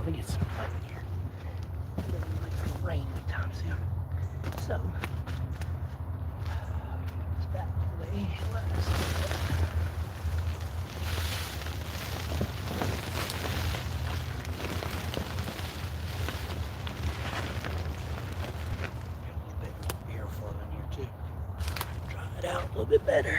Let me get some light in here. It's getting like some rain anytime soon. So, that way, let's it out a little bit better.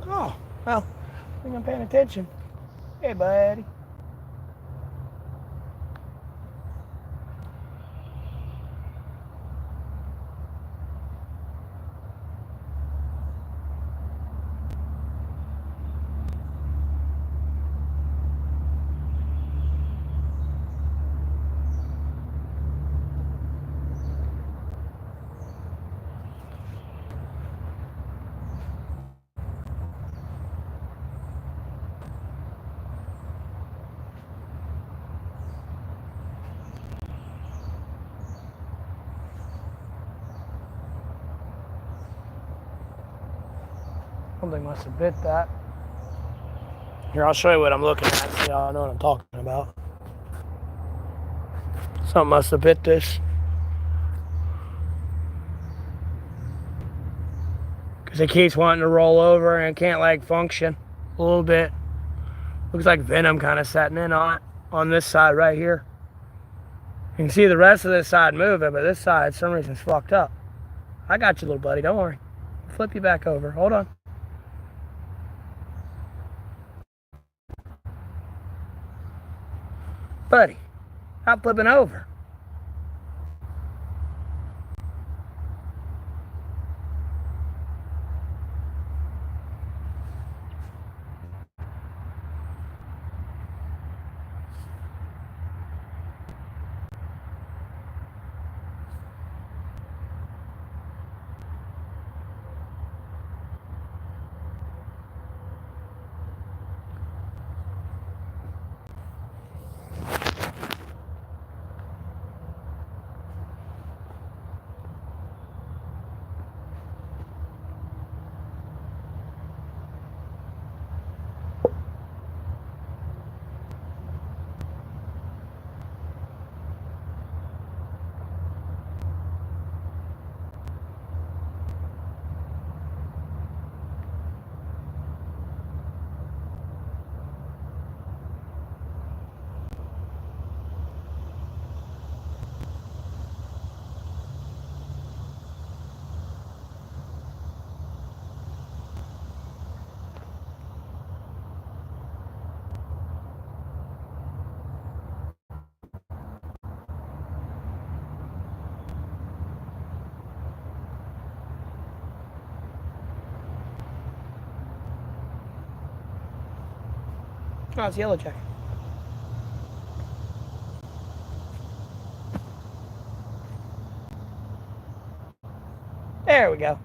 Oh, well, I think I'm paying attention. Hey, buddy. Something must have bit that. Here, I'll show you what I'm looking at so y'all know what I'm talking about. Something must have bit this. Because it keeps wanting to roll over and it can't like function a little bit. Looks like venom kind of setting in on this side right here. You can see the rest of this side moving, but this side, for some reason, is fucked up. I got you, little buddy. Don't worry. I'll flip you back over. Hold on. Buddy, stop flipping over. Oh, it's yellow jacket. There we go.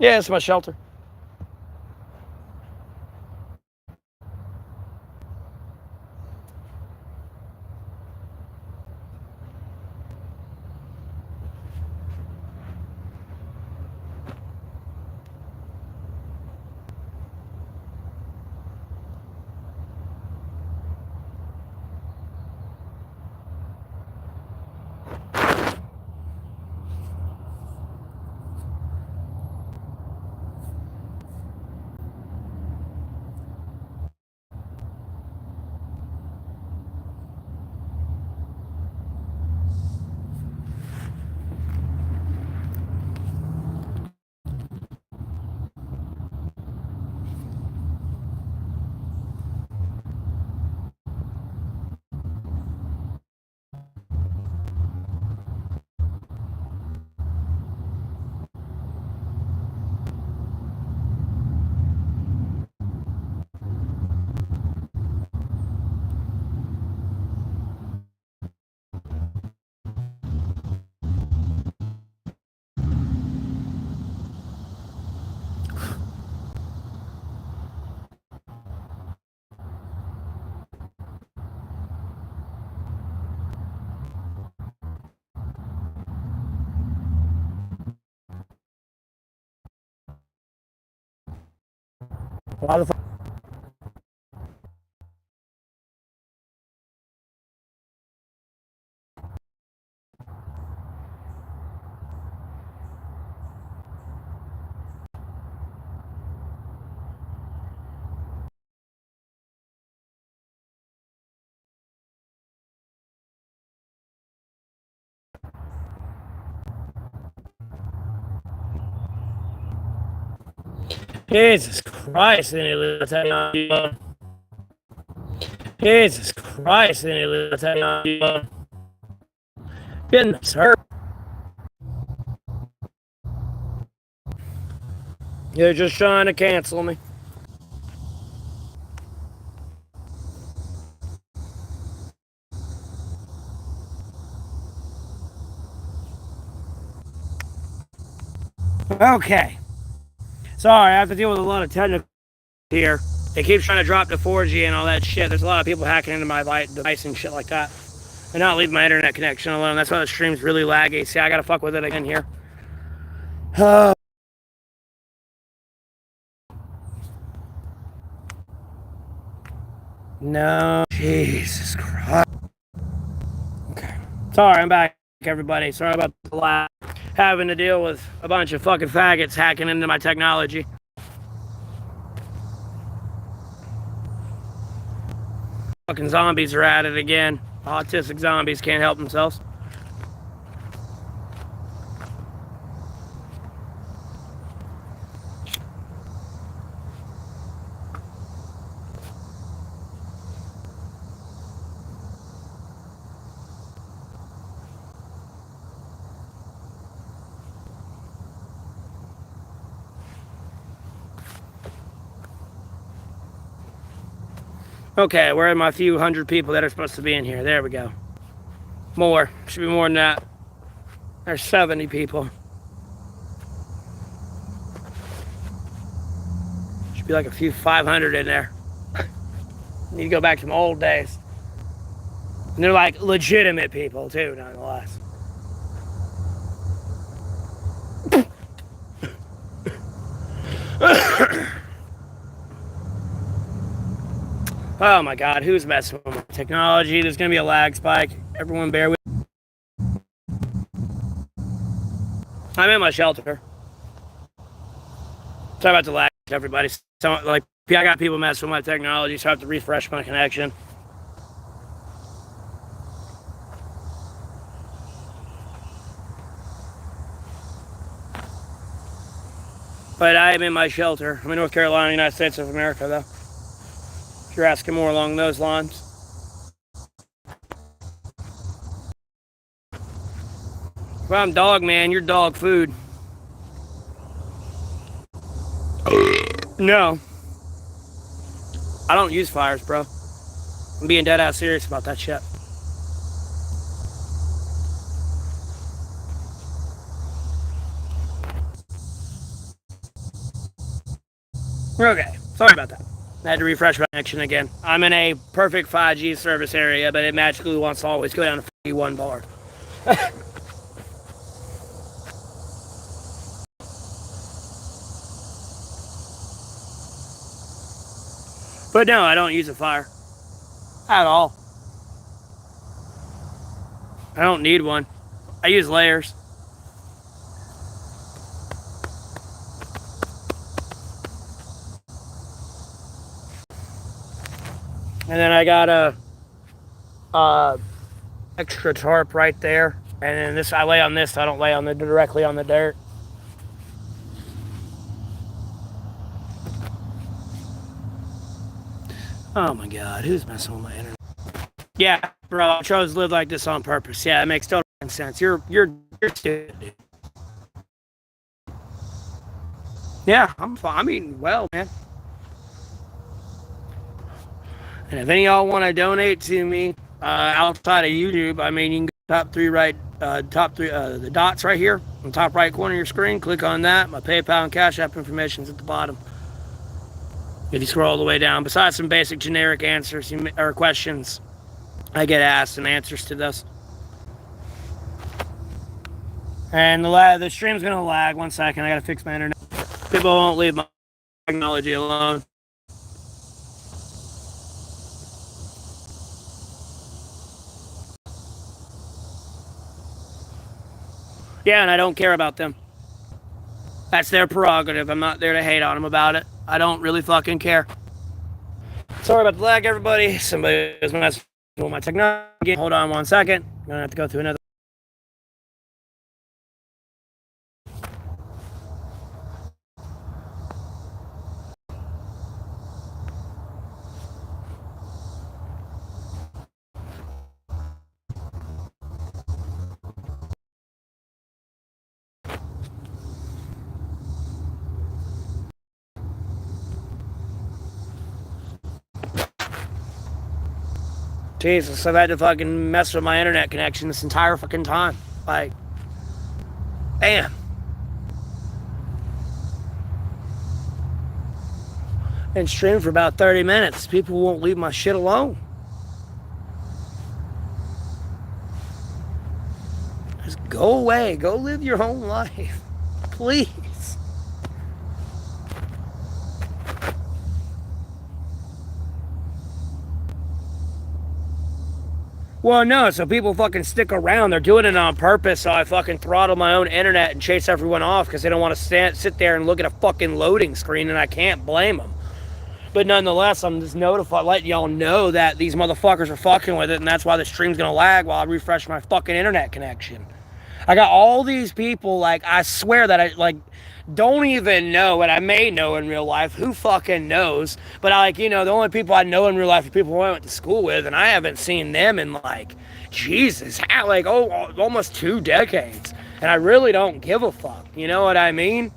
Yeah, it's my shelter. Why the fuck? Jesus Christ, any little technology. Jesus Christ, any little technology. Getting hurt. You're just trying to cancel me. Okay. Sorry, I have to deal with a lot of technical here. They keep trying to drop the 4G and all that shit. There's a lot of people hacking into my device and shit like that. And not leaving my internet connection alone. That's why the stream's really laggy. See, I gotta fuck with it again here. No. Jesus Christ. Okay. Sorry, I'm back, everybody. Sorry about the lag. Having to deal with a bunch of fucking faggots hacking into my technology. Fucking zombies are at it again. Autistic zombies can't help themselves. Okay, where are my few hundred people that are supposed to be in here? There we go. More. Should be more than that. There's 70 people. Should be like a few 500 in there. Need to go back to my old days. And they're like legitimate people too, nonetheless. Oh my God, who's messing with my technology? There's gonna be a lag spike. Everyone bear with me. I'm in my shelter. Sorry about the lag, everybody. So, like, I got people messing with my technology, so I have to refresh my connection. But I am in my shelter. I'm in North Carolina, United States of America, though. If you're asking more along those lines. Well, I'm dog man, you're dog food. No. I don't use fires, bro. I'm being dead ass serious about that shit. Okay, sorry about that. I had to refresh my connection again. I'm in a perfect 5G service area, but it magically wants to always go down to 41 bar. But no, I don't use a fire. At all. I don't need one. I use layers. And then I got a extra tarp right there. And then this, I lay on this, so I don't lay on directly on the dirt. Oh my God, who's messing with my internet? Yeah, bro, I chose to live like this on purpose. Yeah, it makes total sense. You're stupid, dude. Yeah, I'm fine. I'm eating well, man. And if any of y'all want to donate to me outside of YouTube, I mean, you can go top three, the dots right here on the top right corner of your screen. Click on that. My PayPal and Cash App information is at the bottom. If you scroll all the way down, besides some basic generic answers or questions I get asked and answers to those. And the stream's gonna lag. 1 second, I gotta fix my internet. People won't leave my technology alone. Yeah, and I don't care about them. That's their prerogative. I'm not there to hate on them about it. I don't really fucking care. Sorry about the lag, everybody. Somebody is messing with my technology. Hold on 1 second. I'm gonna have to go through another. Jesus, I've had to fucking mess with my internet connection this entire fucking time. Like, damn. And stream for about 30 minutes. People won't leave my shit alone. Just go away. Go live your own life. Please. Well, no, so people fucking stick around. They're doing it on purpose, so I fucking throttle my own internet and chase everyone off because they don't want to sit there and look at a fucking loading screen, and I can't blame them. But nonetheless, I'm just letting y'all know that these motherfuckers are fucking with it, and that's why the stream's gonna lag while I refresh my fucking internet connection. I got all these people, like, I swear that I, like, don't even know, and I may know in real life, who fucking knows, but the only people I know in real life are people who I went to school with, and I haven't seen them in, like, Jesus, almost 2 decades, and I really don't give a fuck, you know what I mean?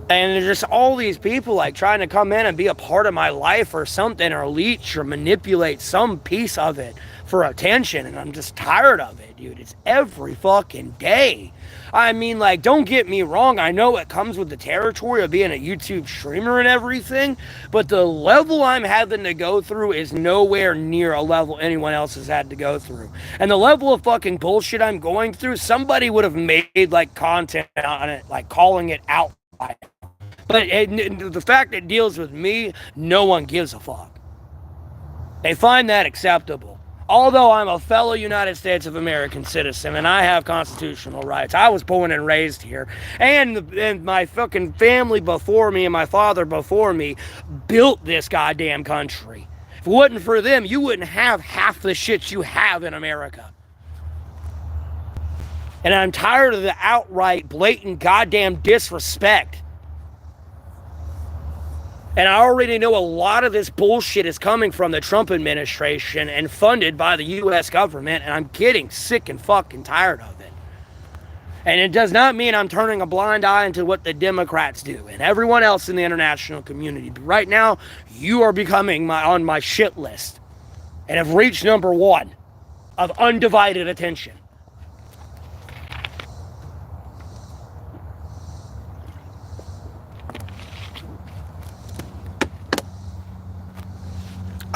And there's just all these people, like, trying to come in and be a part of my life or something, or leech or manipulate some piece of it for attention, and I'm just tired of it, dude. It's every fucking day. I mean, like, don't get me wrong, I know it comes with the territory of being a YouTube streamer and everything, but the level I'm having to go through is nowhere near a level anyone else has had to go through. And the level of fucking bullshit I'm going through, somebody would have made, like, content on it, like, calling it out by it. But the fact it deals with me, no one gives a fuck. They find that acceptable. Although I'm a fellow United States of American citizen and I have constitutional rights. I was born and raised here. And my fucking family before me and my father before me built this goddamn country. If it wasn't for them, you wouldn't have half the shit you have in America. And I'm tired of the outright, blatant goddamn disrespect. And I already know a lot of this bullshit is coming from the Trump administration and funded by the U.S. government, and I'm getting sick and fucking tired of it. And it does not mean I'm turning a blind eye into what the Democrats do and everyone else in the international community. But right now, you are becoming on my shit list and have reached number 1 of undivided attention.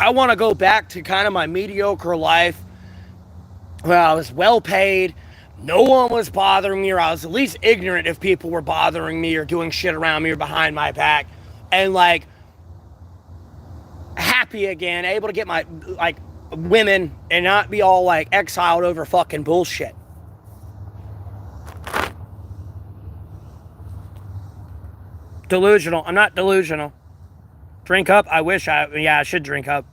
I want to go back to kind of my mediocre life where I was well paid, no one was bothering me, or I was at least ignorant if people were bothering me or doing shit around me or behind my back, and like happy again, able to get my like women and not be all like exiled over fucking bullshit. Delusional. I'm not delusional. Drink up? I wish I should drink up.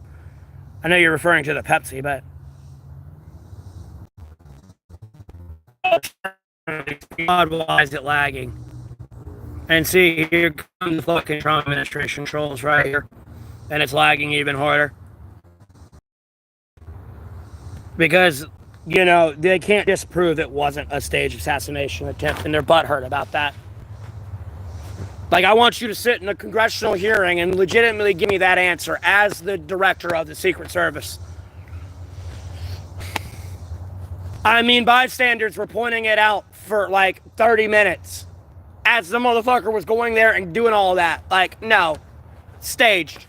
I know you're referring to the Pepsi, but God, why is it lagging? And see, here comes the fucking Trump administration trolls right here. And it's lagging even harder. Because, you know, they can't disprove it wasn't a staged assassination attempt, and they're butthurt about that. Like, I want you to sit in a congressional hearing and legitimately give me that answer as the director of the Secret Service. I mean, bystanders were pointing it out for like 30 minutes as the motherfucker was going there and doing all of that. Like, no. Staged.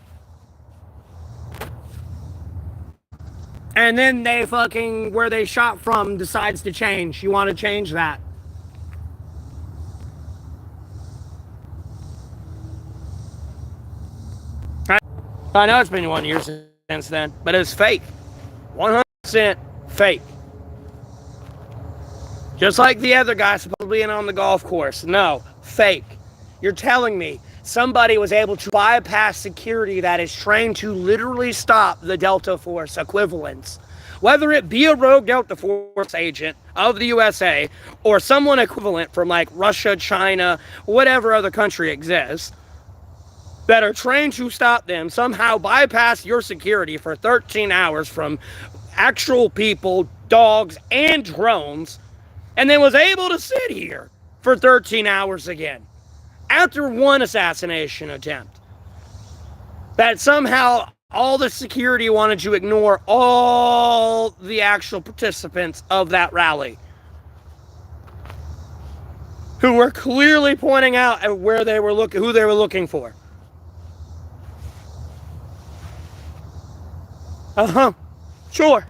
And then they fucking, where they shot from, decides to change. You want to change that? I know it's been 1 year since then, but it's fake. 100% fake. Just like the other guy supposedly being on the golf course. No, fake. You're telling me somebody was able to bypass security that is trained to literally stop the Delta Force equivalents. Whether it be a rogue Delta Force agent of the USA or someone equivalent from like Russia, China, whatever other country exists, that are trained to stop them, somehow bypass your security for 13 hours from actual people, dogs, and drones, and then was able to sit here for 13 hours again after one assassination attempt. That somehow all the security wanted to ignore all the actual participants of that rally, who were clearly pointing out at where they were looking, who they were looking for. Sure.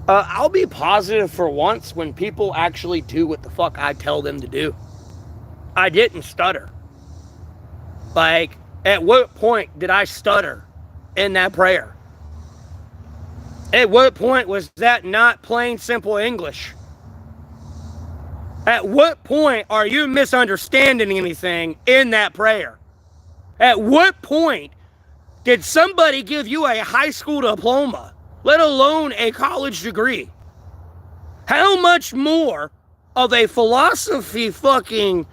I'll be positive for once when people actually do what the fuck I tell them to do. I didn't stutter. Like, at what point did I stutter in that prayer? At what point was that not plain simple English? At what point are you misunderstanding anything in that prayer? At what point did somebody give you a high school diploma, let alone a college degree? How much more of a philosophy fucking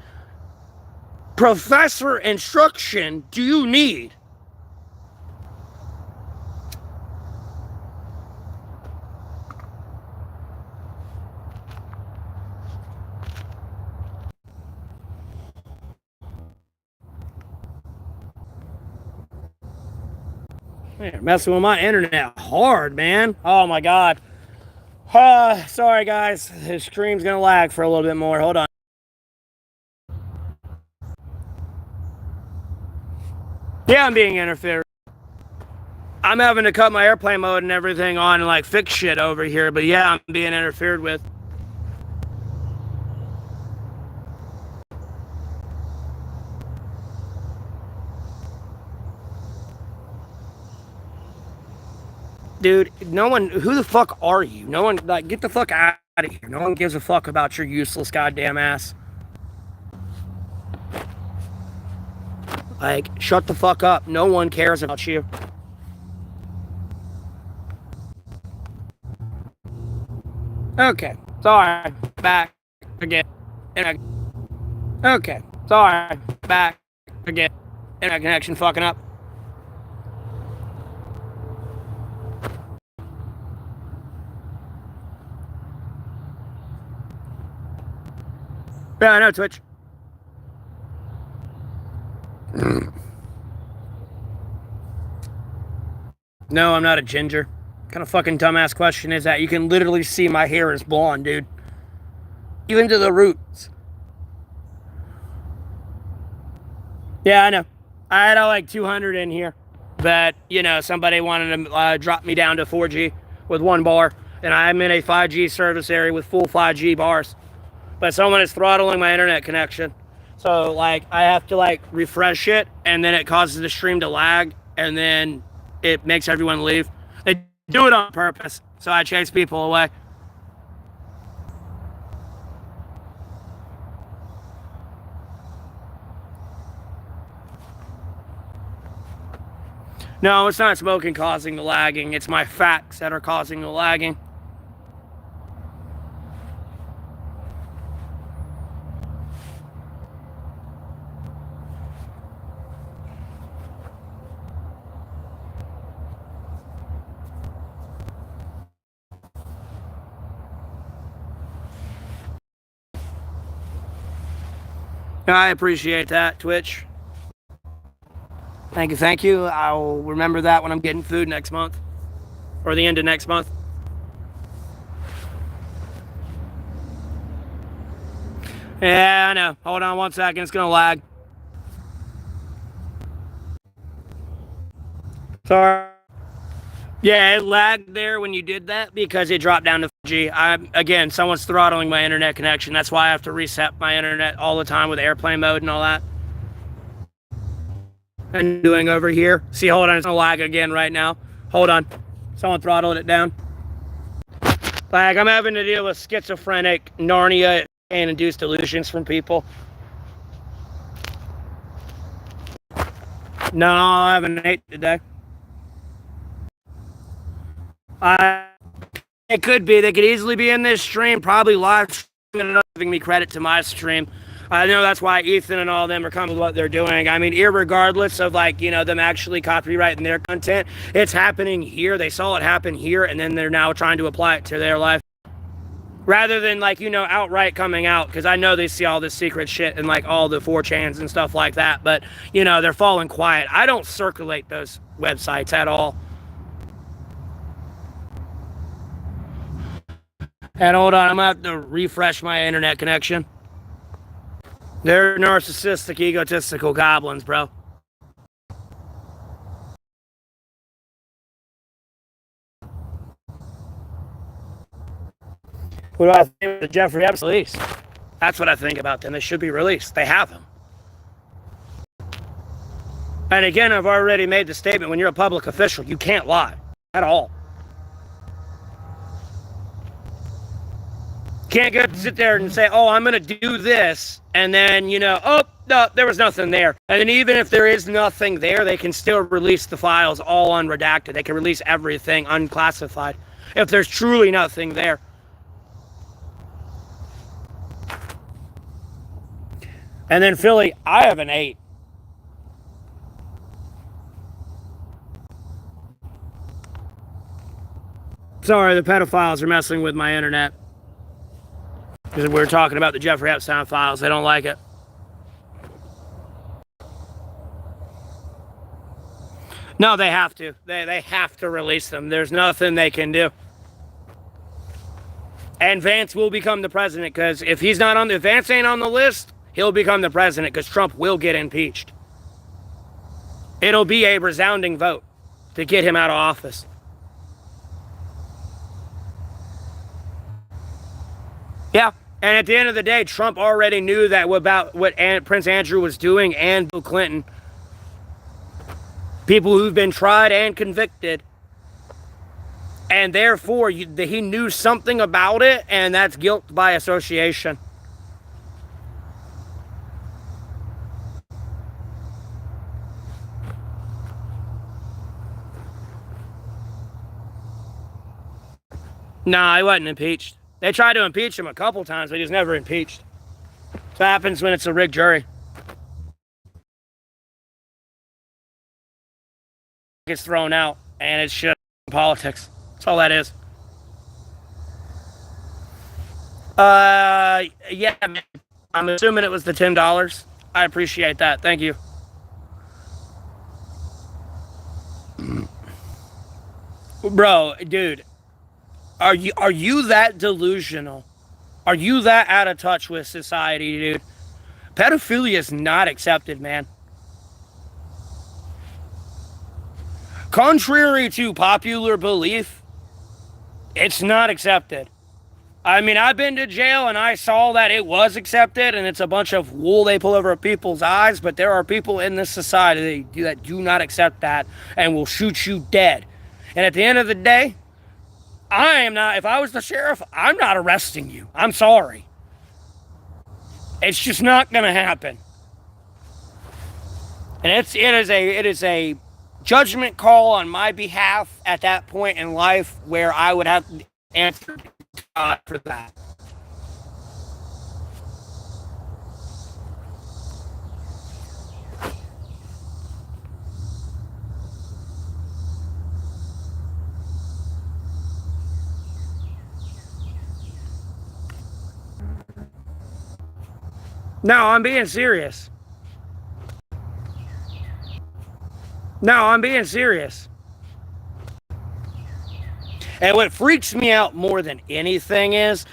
professor instruction do you need? Man, messing with my internet hard, man. Oh my god. Sorry guys, the stream's gonna lag for a little bit more. Hold on. Yeah, I'm being interfered. I'm having to cut my airplane mode and everything on and like fix shit over here, but yeah, I'm being interfered with. Dude, no one, who the fuck are you? No one, like, get the fuck out of here. No one gives a fuck about your useless goddamn ass. Like, shut the fuck up. No one cares about you. Okay, sorry, back again. Okay, sorry, back again. Internet connection fucking up. Yeah, I know, Twitch. No, I'm not a ginger. What kind of fucking dumbass question is that? You can literally see my hair is blonde, dude. Even to the roots. Yeah, I know. I had like 200 in here, but you know, somebody wanted to drop me down to 4G with one bar, and I'm in a 5G service area with full 5G bars. But someone is throttling my internet connection, so like I have to like refresh it, and then it causes the stream to lag, and then it makes everyone leave. They do it on purpose, so I chase people away. No, it's not smoking causing the lagging. It's my facts that are causing the lagging. I appreciate that, Twitch. Thank you, thank you. I'll remember that when I'm getting food next month, or the end of next month. Yeah, I know. Hold on 1 second. It's going to lag. Sorry. Yeah, it lagged there when you did that because it dropped down to 4G. Again, someone's throttling my internet connection. That's why I have to reset my internet all the time with airplane mode and all that. And doing over here. See, hold on. It's going to lag again right now. Hold on. Someone throttled it down. Like, I'm having to deal with schizophrenic, Narnia, and induced delusions from people. No, I haven't ate today. It could be. They could easily be in this stream, probably live streaming and giving me credit to my stream. I know that's why Ethan and all of them are coming with what they're doing. I mean, irregardless of like, you know, them actually copyrighting their content, it's happening here. They saw it happen here, and then they're now trying to apply it to their life. Rather than like, you know, outright coming out, because I know they see all this secret shit and like all the 4chans and stuff like that, but, you know, they're falling quiet. I don't circulate those websites at all. And hold on, I'm gonna have to refresh my internet connection. They're narcissistic, egotistical goblins, bro. What do I think of the Jeffrey Epps release? That's what I think about them. They should be released. They have them. And again, I've already made the statement, when you're a public official, you can't lie at all. Can't go sit there and say, oh, I'm going to do this, and then, you know, oh, no, there was nothing there. And then even if there is nothing there, they can still release the files all unredacted. They can release everything unclassified if there's truly nothing there. And then Philly, I have an 8. Sorry, the pedophiles are messing with my internet. Because we were talking about the Jeffrey Epstein files. They don't like it. No, they have to. They have to release them. There's nothing they can do. And Vance will become the president, because if he's not on, if Vance ain't on the list, he'll become the president, because Trump will get impeached. It'll be a resounding vote to get him out of office. Yeah. And at the end of the day, Trump already knew that about what Prince Andrew was doing, and Bill Clinton. People who've been tried and convicted. And therefore, he knew something about it, and that's guilt by association. Nah, he wasn't impeached. They tried to impeach him a couple times, but he was never impeached. That's what happens when it's a rigged jury. Gets thrown out, and it's shit politics. That's all that is. Yeah, man. I'm assuming it was the $10. I appreciate that. Thank you. Bro, dude, are you that delusional? Are you that out of touch with society, dude? Pedophilia is not accepted, man. Contrary to popular belief, it's not accepted. I mean, I've been to jail and I saw that it was accepted and it's a bunch of wool they pull over people's eyes, but there are people in this society that do not accept that and will shoot you dead. And at the end of the day, I am not, if I was the sheriff, I'm not arresting you. I'm sorry. It's just not going to happen. And it is a judgment call on my behalf at that point in life where I would have to answer to God for that. No, I'm being serious. No, I'm being serious. And what freaks me out more than anything is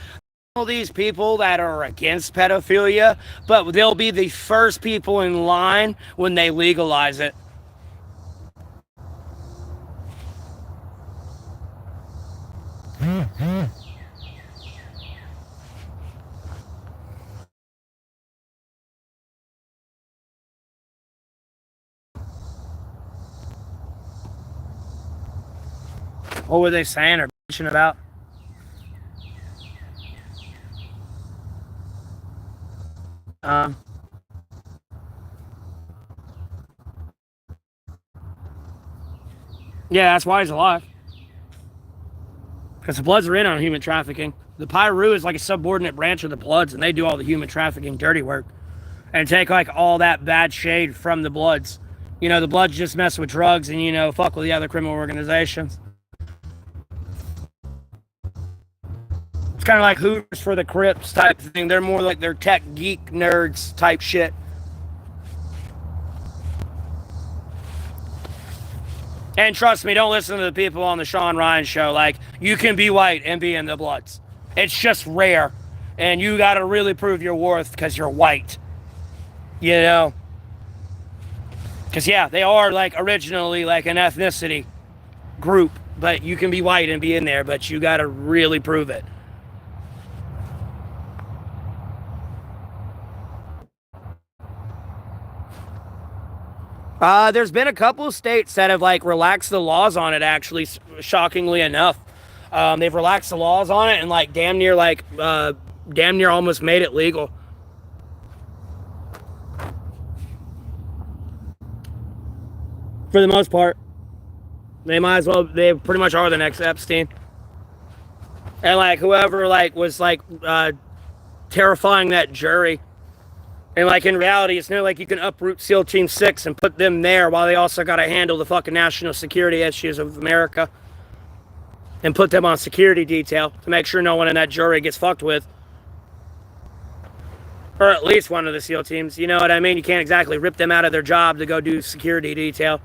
all these people that are against pedophilia, but they'll be the first people in line when they legalize it. What were they saying or bitching about? Yeah, that's why he's alive. Because the Bloods are in on human trafficking. The Pyru is like a subordinate branch of the Bloods, and they do all the human trafficking dirty work. And take like all that bad shade from the Bloods. You know, the Bloods just mess with drugs and, you know, fuck with the other criminal organizations. It's kind of like Hooters for the Crips type thing. They're more like they're tech geek nerds type shit. And trust me, don't listen to the people on the Sean Ryan show. Like, you can be white and be in the Bloods. It's just rare. And you got to really prove your worth because you're white. You know? Because, yeah, they are, like, originally, like, an ethnicity group. But you can be white and be in there, but you got to really prove it. There's been a couple of states that have like relaxed the laws on it. Actually, shockingly enough, they've relaxed the laws on it and like damn near almost made it legal. For the most part, they might as well. They pretty much are the next Epstein. And like whoever like was like terrifying that jury. And like in reality, it's not like you can uproot SEAL Team 6 and put them there while they also got to handle the fucking national security issues of America. And put them on security detail to make sure no one in that jury gets fucked with. Or at least one of the SEAL teams. You know what I mean? You can't exactly rip them out of their job to go do security detail.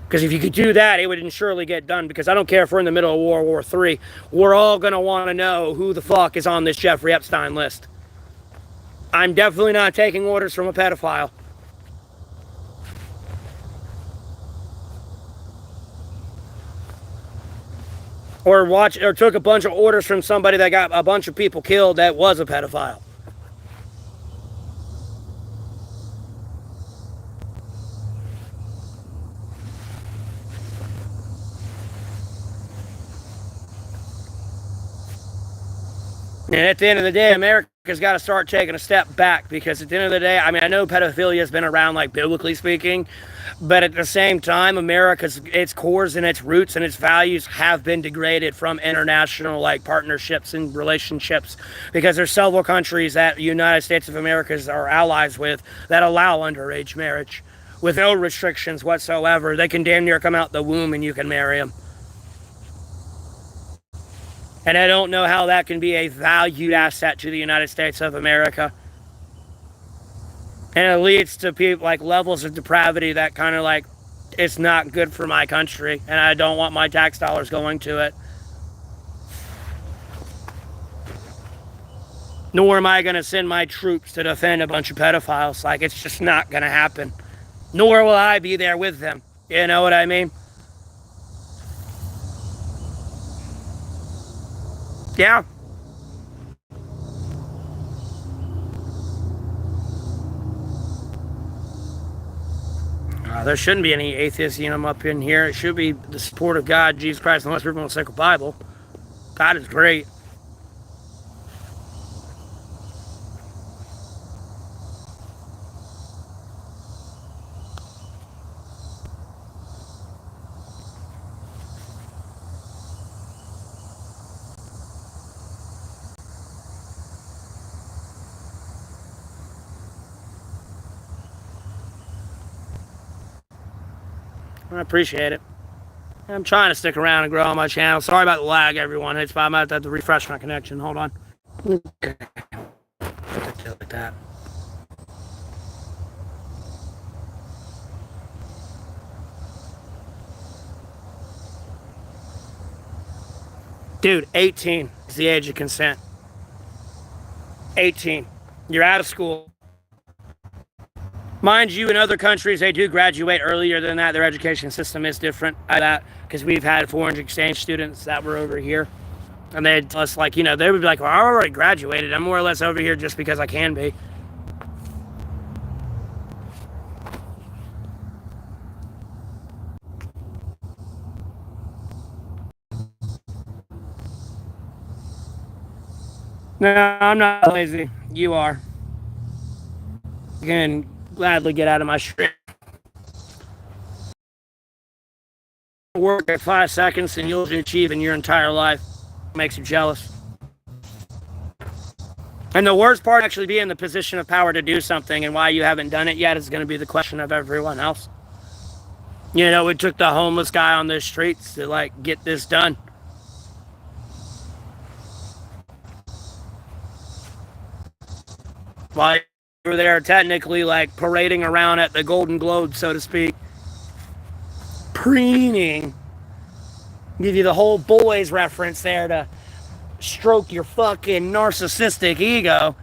Because if you could do that, it would surely get done. Because I don't care if we're in the middle of World War III. We're all going to want to know who the fuck is on this Jeffrey Epstein list. I'm definitely not taking orders from a pedophile. Or took a bunch of orders from somebody that got a bunch of people killed that was a pedophile. And at the end of the day, America's got to start taking a step back because at the end of the day, I mean, I know pedophilia has been around, like, biblically speaking, but at the same time, its cores and its roots and its values have been degraded from international, like, partnerships and relationships because there's several countries that the United States of America are allies with that allow underage marriage with no restrictions whatsoever. They can damn near come out the womb and you can marry them. And I don't know how that can be a valued asset to the United States of America. And it leads to people like levels of depravity that kind of like, it's not good for my country. And I don't want my tax dollars going to it. Nor am I going to send my troops to defend a bunch of pedophiles. Like, it's just not going to happen. Nor will I be there with them. You know what I mean? Yeah. There shouldn't be any atheism up in here. It should be the support of God, Jesus Christ, and the Holy Spirit, and the sacred Bible. God is great. I appreciate it. I'm trying to stick around and grow on my channel. Sorry about the lag, everyone. It's I'm about to refresh my connection. Hold on. Okay. Like that. Dude, 18 is the age of consent. 18. You're out of school. Mind you, in other countries, they do graduate earlier than that. Their education system is different at that because we've had foreign exchange students that were over here. And they'd tell us, like, you know, they would be like, well, I already graduated. I'm more or less over here just because I can be. No, I'm not lazy. You are. You can gladly get out of my street. Work at 5 seconds and you'll achieve in your entire life. Makes you jealous. And the worst part, actually be in the position of power to do something, and why you haven't done it yet is going to be the question of everyone else. You know, it took the homeless guy on the streets to, like, get this done. While you were there technically, like, parading around at the Golden Globe, so to speak. Preening. Give you the whole boys reference there to stroke your fucking narcissistic ego.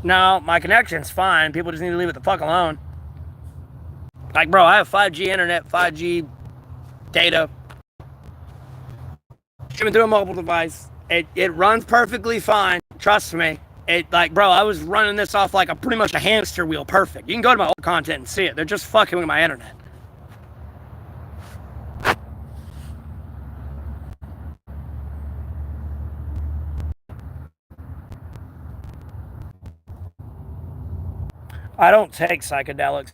No, my connection's fine. People just need to leave it the fuck alone. Like, bro, I have 5G internet, 5G data. Streaming through a mobile device. It runs perfectly fine. Trust me. Like, bro, I was running this off like pretty much a hamster wheel. Perfect. You can go to my old content and see it. They're just fucking with my internet. I don't take psychedelics.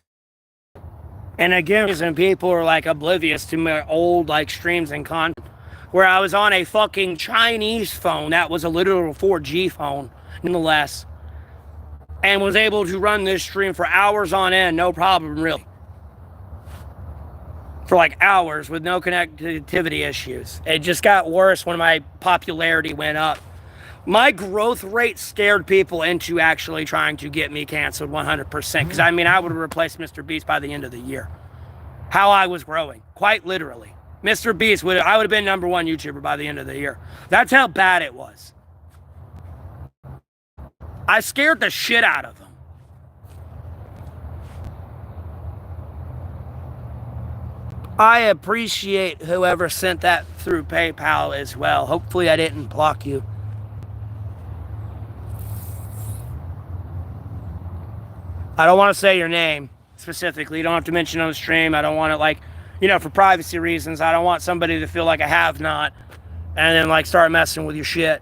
And again, some people are like oblivious to my old like streams and content where I was on a fucking Chinese phone that was a literal 4G phone, nonetheless, and was able to run this stream for hours on end, no problem, really. For like hours with no connectivity issues. It just got worse when my popularity went up. My growth rate scared people into actually trying to get me canceled 100%. Because I mean, I would have replaced Mr. Beast by the end of the year. How I was growing, quite literally. Mr. Beast I would have been #1 YouTuber by the end of the year. That's how bad it was. I scared the shit out of them. I appreciate whoever sent that through PayPal as well. Hopefully I didn't block you. I don't want to say your name specifically. You don't have to mention on the stream. I don't want to, like, you know, for privacy reasons. I don't want somebody to feel like I have not and then, like, start messing with your shit.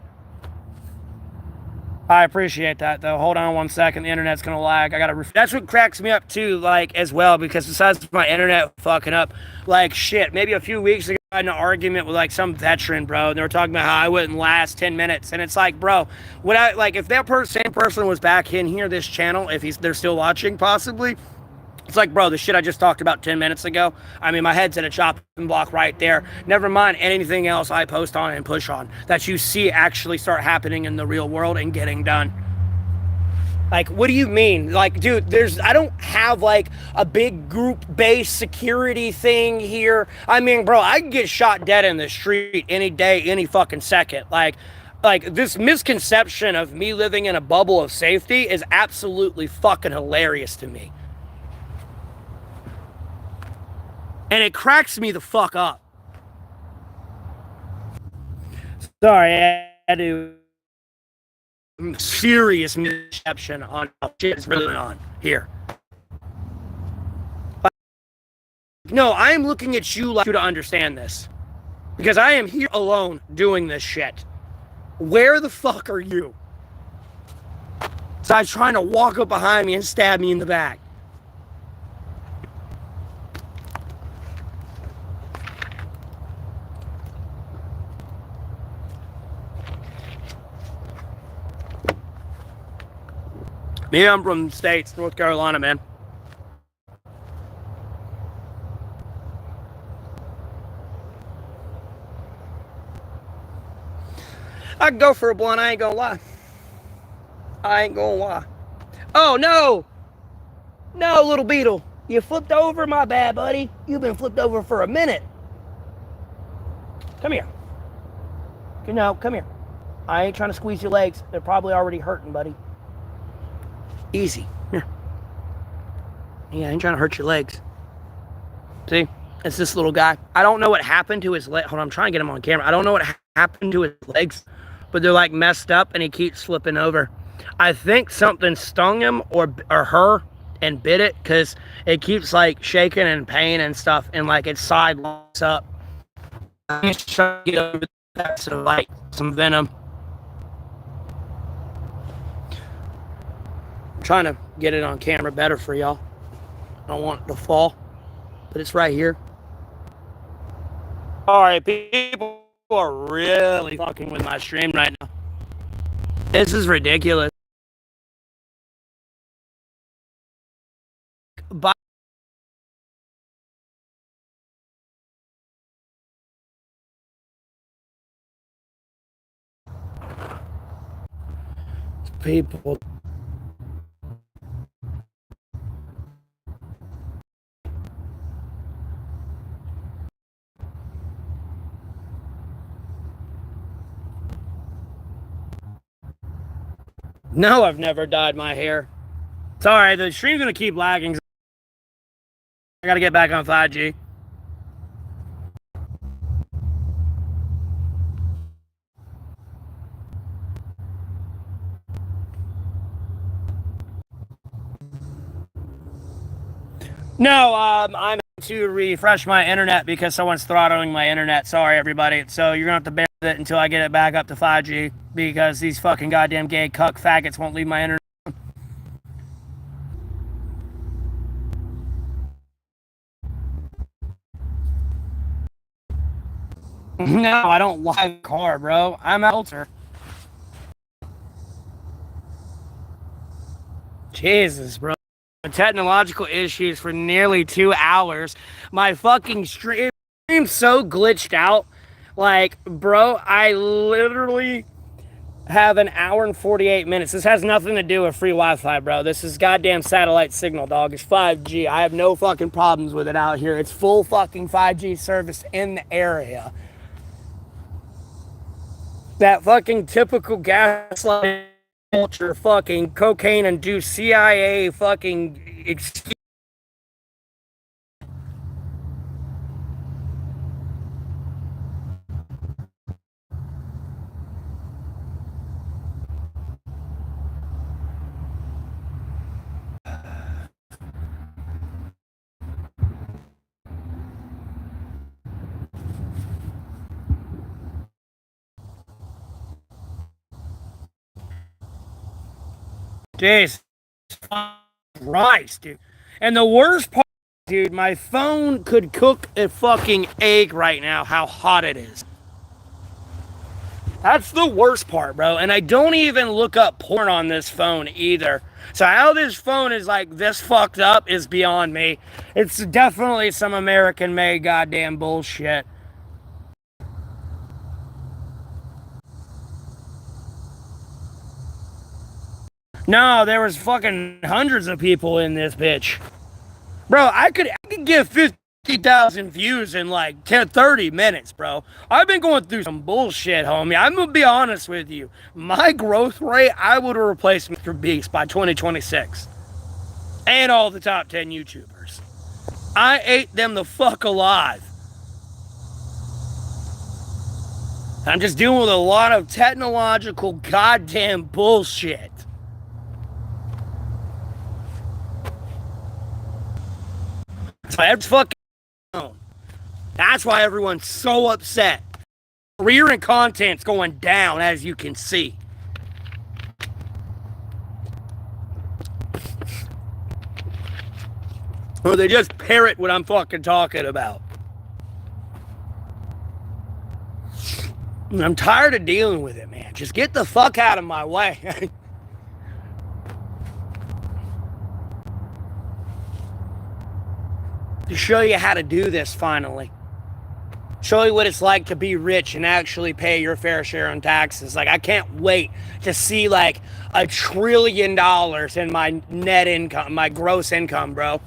I appreciate that, though. Hold on 1 second. The internet's going to lag. That's what cracks me up, too, like, as well, because besides my internet fucking up, like, shit, maybe a few weeks ago, I had an argument with, like, some veteran, bro, and they were talking about how I wouldn't last 10 minutes, and it's like, bro, if that same person was back in here, this channel, if they're still watching, possibly, it's like, bro, the shit I just talked about 10 minutes ago, I mean, my head's in a chopping block right there. Never mind anything else I post on and push on that you see actually start happening in the real world and getting done. Like, what do you mean? Like, dude, I don't have, like, a big group-based security thing here. I mean, bro, I can get shot dead in the street any day, any fucking second. Like, Like, this misconception of me living in a bubble of safety is absolutely fucking hilarious to me. And it cracks me the fuck up. Sorry, I had to serious misconception on how shit is really going on here. No, I am looking at you like you to understand this. Because I am here alone doing this shit. Where the fuck are you? Besides trying to walk up behind me and stab me in the back. Me, I'm from the States, North Carolina, man. I can go for a blunt, I ain't gonna lie. I ain't gonna lie. Oh, no! No, little beetle. You flipped over? My bad, buddy. You've been flipped over for a minute. Come here. No, come here. I ain't trying to squeeze your legs. They're probably already hurting, buddy. Easy. Here. Yeah, I ain't trying to hurt your legs. See? It's this little guy. I don't know what happened to his leg. Hold on, I'm trying to get him on camera. I don't know what happened to his legs, but they're like messed up and he keeps flipping over. I think something stung him or her and bit it, because it keeps like shaking and pain and stuff, and like its side locks up. I'm just trying to get over that, so like some venom. I'm trying to get it on camera better for y'all. I don't want it to fall, but it's right here. Alright, people are really fucking with my stream right now. This is ridiculous. But people. No, I've never dyed my hair. Sorry, the stream's gonna keep lagging. I gotta get back on 5G. No, I'm to refresh my internet because someone's throttling my internet. Sorry, everybody. So you're gonna have to bear with it until I get it back up to 5G, because these fucking goddamn gay cuck faggots won't leave my internet. No, I don't live car, bro. I'm a filter. Jesus, bro. Technological issues for nearly 2 hours. My fucking stream's so glitched out. Like, bro, I literally have an hour and 48 minutes. This has nothing to do with free Wi-Fi, bro. This is goddamn satellite signal, dog. It's 5G. I have no fucking problems with it out here. It's full fucking 5G service in the area. That fucking typical gaslight culture, fucking cocaine induced CIA fucking excuse. Jesus Christ, dude. And the worst part, dude, my phone could cook a fucking egg right now, how hot it is. That's the worst part, bro. And I don't even look up porn on this phone either. So how this phone is like this fucked up is beyond me. It's definitely some American-made goddamn bullshit. No, there was fucking hundreds of people in this bitch. Bro, I could give 50 50,000 views in like 30 minutes, bro. I've been going through some bullshit, homie. I'm gonna be honest with you. My growth rate, I would have replaced Mr. Beast by 2026. And all the top 10 YouTubers. I ate them the fuck alive. I'm just dealing with a lot of technological goddamn bullshit. So that's fucking. That's why everyone's so upset. Career and content's going down, as you can see. Or they just parrot what I'm fucking talking about. I'm tired of dealing with it, man. Just get the fuck out of my way. To show you how to do this finally. Show you what it's like to be rich and actually pay your fair share in taxes. Like, I can't wait to see like $1 trillion in my net income, my gross income, bro.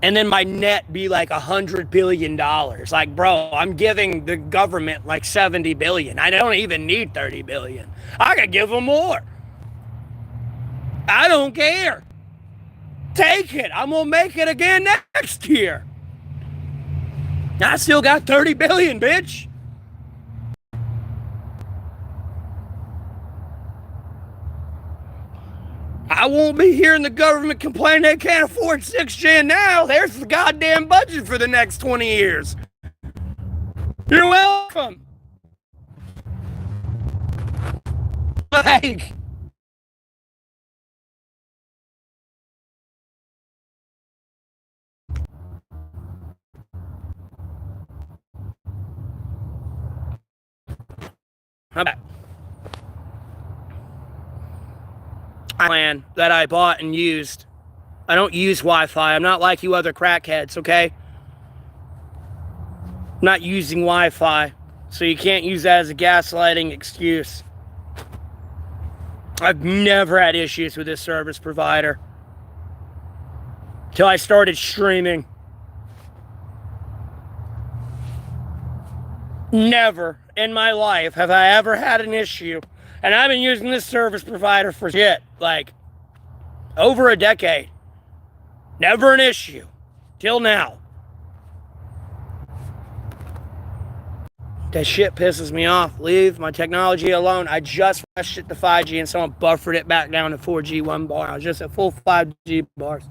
And then my net be like $100 billion. Like, bro, I'm giving the government like 70 billion. I don't even need 30 billion. I could give them more. I don't care. Take it. I'm gonna make it again next year. I still got 30 billion, bitch. I won't be hearing the government complain they can't afford 6Gen now. There's the goddamn budget for the next 20 years. You're welcome. Like, plan that I bought and used. I don't use Wi-Fi. I'm not like you other crackheads, okay? I'm not using Wi-Fi, so you can't use that as a gaslighting excuse. I've never had issues with this service provider until I started streaming. Never in my life have I ever had an issue. And I've been using this service provider for shit, like, over a decade. Never an issue. Till now. That shit pisses me off. Leave my technology alone. I just rushed it to 5G and someone buffered it back down to 4G one bar. I was just at full 5G bars.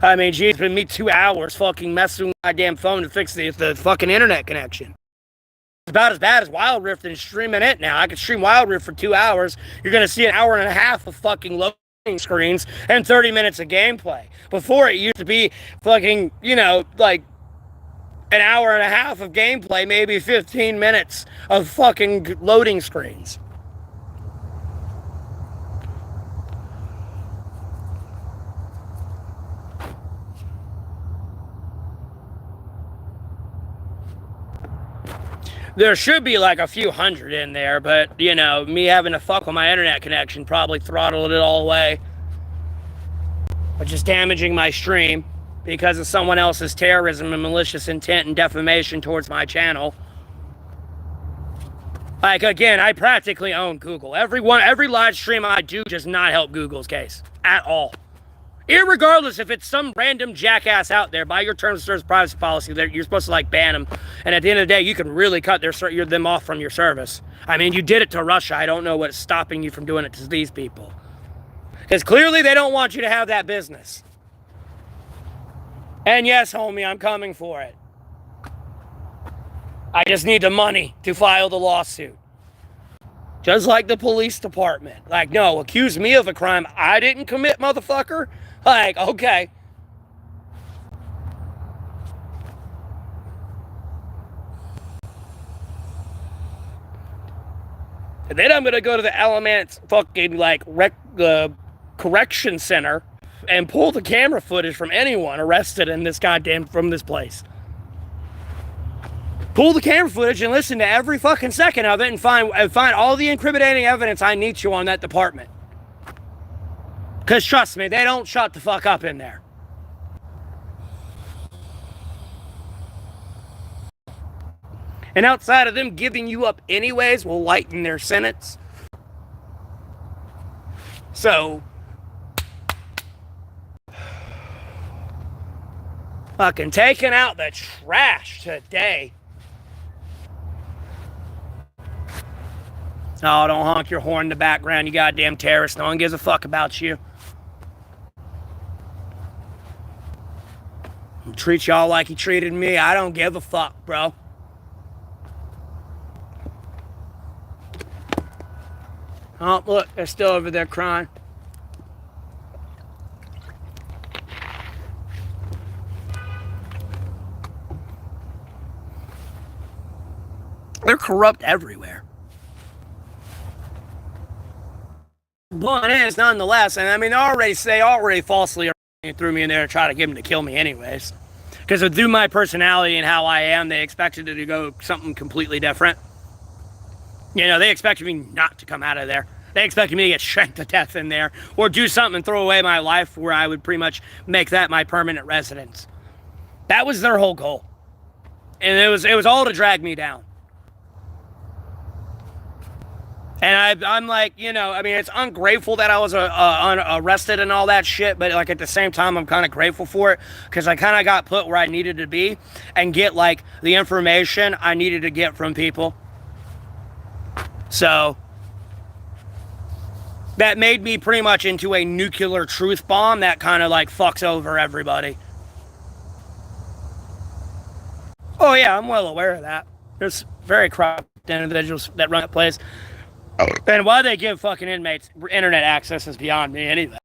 I mean, geez, it's been me 2 hours fucking messing with my damn phone to fix the fucking internet connection. It's about as bad as Wild Rift and streaming it now. I can stream Wild Rift for 2 hours. You're going to see an hour and a half of fucking loading screens and 30 minutes of gameplay. Before, it used to be fucking, you know, like an hour and a half of gameplay, maybe 15 minutes of fucking loading screens. There should be like a few hundred in there, but, you know, me having to fuck with my internet connection probably throttled it all away. But just damaging my stream because of someone else's terrorism and malicious intent and defamation towards my channel. Like, again, I practically own Google. Every live stream I do does not help Google's case at all. Irregardless if it's some random jackass out there, by your terms of service privacy policy, you're supposed to like ban them. And at the end of the day, you can really cut them off from your service. I mean, you did it to Russia. I don't know what's stopping you from doing it to these people. Because clearly they don't want you to have that business. And yes, homie, I'm coming for it. I just need the money to file the lawsuit. Just like the police department. Like, no, accuse me of a crime I didn't commit, motherfucker. Like, okay. And then I'm going to go to the Elements fucking, like, correction center and pull the camera footage from anyone arrested in this from this place. Pull the camera footage and listen to every fucking second of it and find all the incriminating evidence I need to on that department. Because trust me, they don't shut the fuck up in there. And outside of them giving you up anyways will lighten their sentence. So, fucking taking out the trash today. Oh, don't honk your horn in the background, you goddamn terrorist. No one gives a fuck about you. Treat y'all like he treated me. I don't give a fuck, bro. Oh, look, they're still over there crying. They're corrupt everywhere. Point is, nonetheless, and I mean, they already falsely threw me in there to try to get them to kill me anyways. Because through my personality and how I am, they expected it to go something completely different. You know, they expected me not to come out of there. They expected me to get shanked to death in there, or do something and throw away my life where I would pretty much make that my permanent residence. That was their whole goal. And it was all to drag me down. And I'm like, you know, I mean, it's ungrateful that I was arrested and all that shit, but like at the same time, I'm kind of grateful for it because I kind of got put where I needed to be and get like the information I needed to get from people. So that made me pretty much into a nuclear truth bomb that kind of like fucks over everybody. Oh yeah, I'm well aware of that. There's very corrupt individuals that run that place. And why they give fucking inmates internet access is beyond me anyway.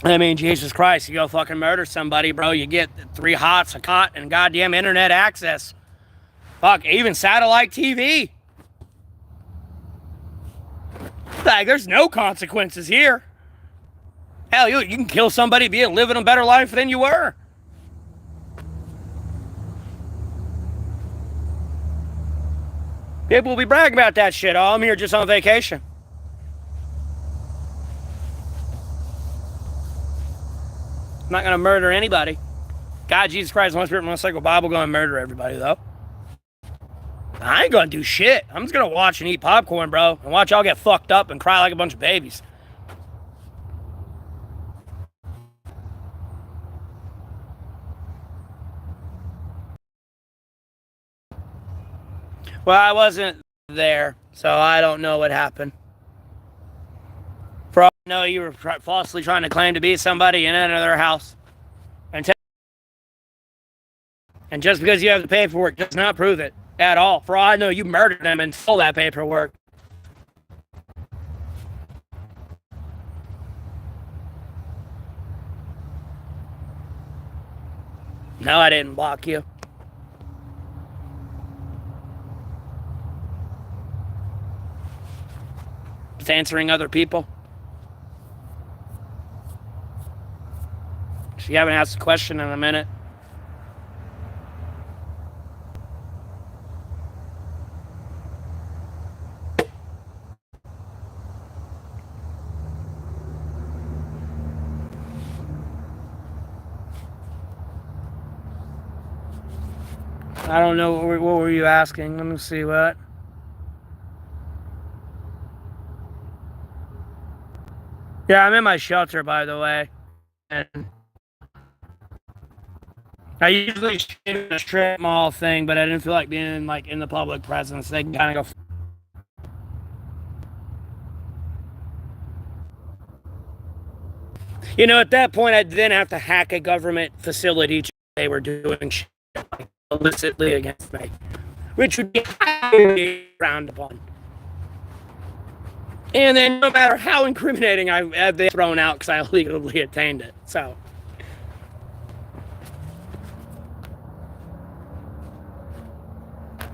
I mean, Jesus Christ, you go fucking murder somebody, bro, you get 3 hots, a cot, and goddamn internet access. Fuck, even satellite TV. Like, there's no consequences here. Hell, you can kill somebody being living a better life than you were. People will be bragging about that shit. Oh, I'm here just on vacation. I'm not going to murder anybody. God, Jesus Christ, Holy Spirit, Motorcycle Bible, going to murder everybody, though. I ain't going to do shit. I'm just going to watch and eat popcorn, bro, and watch y'all get fucked up and cry like a bunch of babies. Well, I wasn't there, so I don't know what happened. For all I know, you were falsely trying to claim to be somebody in another house. And just because you have the paperwork does not prove it at all. For all I know, you murdered them and stole that paperwork. No, I didn't block you. Just answering other people. So you haven't asked a question in a minute. I don't know, what were you asking? Let me see what. Yeah, I'm in my shelter, by the way. And I usually shoot a strip mall thing, but I didn't feel like being like in the public presence. They can kind of go. You know, at that point, I'd then have to hack a government facility. They were doing shit illicitly against me, which would be frowned upon. And then no matter how incriminating I've been thrown out because I illegally attained it. So.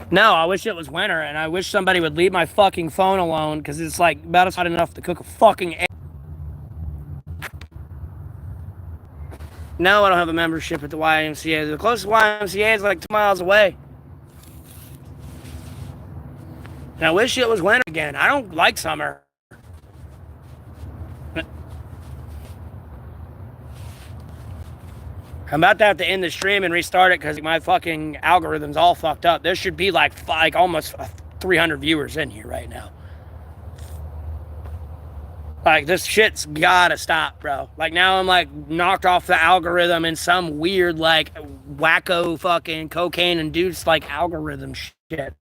No, I wish it was winter, and I wish somebody would leave my fucking phone alone because it's like about as hot enough to cook a fucking egg. No, I don't have a membership at the YMCA. The closest YMCA is like 2 miles away. And I wish it was winter again. I don't like summer. I'm about to have to end the stream and restart it because my fucking algorithm's all fucked up. There should be like almost 300 viewers in here right now. Like, this shit's gotta stop, bro. Like, now I'm like knocked off the algorithm in some weird like wacko fucking cocaine induced like algorithm shit.